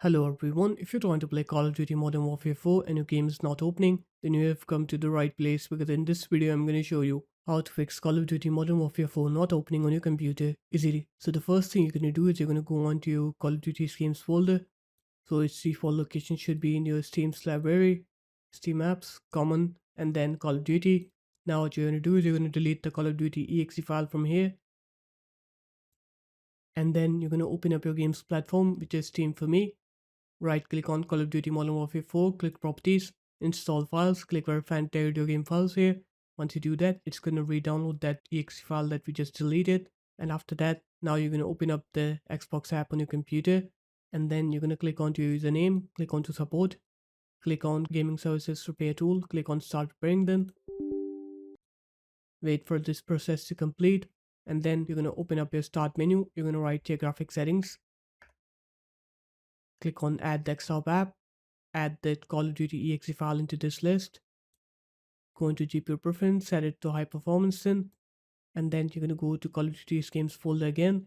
Hello everyone, if you're trying to play Call of Duty Modern Warfare 4 and your game is not opening, then you have come to the right place because in this video I'm going to show you how to fix Call of Duty Modern Warfare 4 not opening on your computer easily. So the first thing you're going to do is you're going to go onto your Call of Duty games folder. So its default location should be in your Steam's library, Steam apps, common, and then Call of Duty. Now what you're going to do is you're going to delete the Call of Duty exe file from here, and then you're going to open up your games platform, which is Steam for me. Right click on Call of Duty Modern Warfare 4, click Properties, Install Files, click Verify and Tear your game files here. Once you do that, it's going to re-download that exe file that we just deleted. And after that, now you're going to open up the Xbox app on your computer. And then you're going to click onto your username, click onto Support, click on Gaming Services Repair Tool, click on Start Repairing then. Wait for this process to complete. And then you're going to open up your Start menu. You're going to write your graphic settings. Click on Add Desktop App. Add that Call of Duty exe file into this list. Go into GPU preference, set it to high performance then, and then you're going to go to Call of Duty games folder again.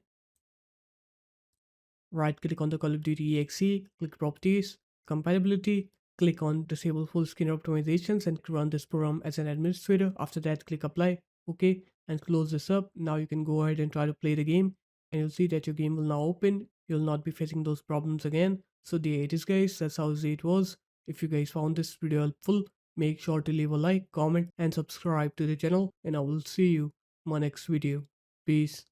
Right click on the Call of Duty exe, click Properties, Compatibility, click on Disable Full Screen Optimizations and run this program as an administrator. After that, click Apply, OK, and close this up. Now you can go ahead and try to play the game, and you'll see that your game will now open. You'll not be facing those problems again. So there it is guys, that's how easy it was. If you guys found this video helpful, make sure to leave a like, comment and subscribe to the channel, and I will see you in my next video. Peace.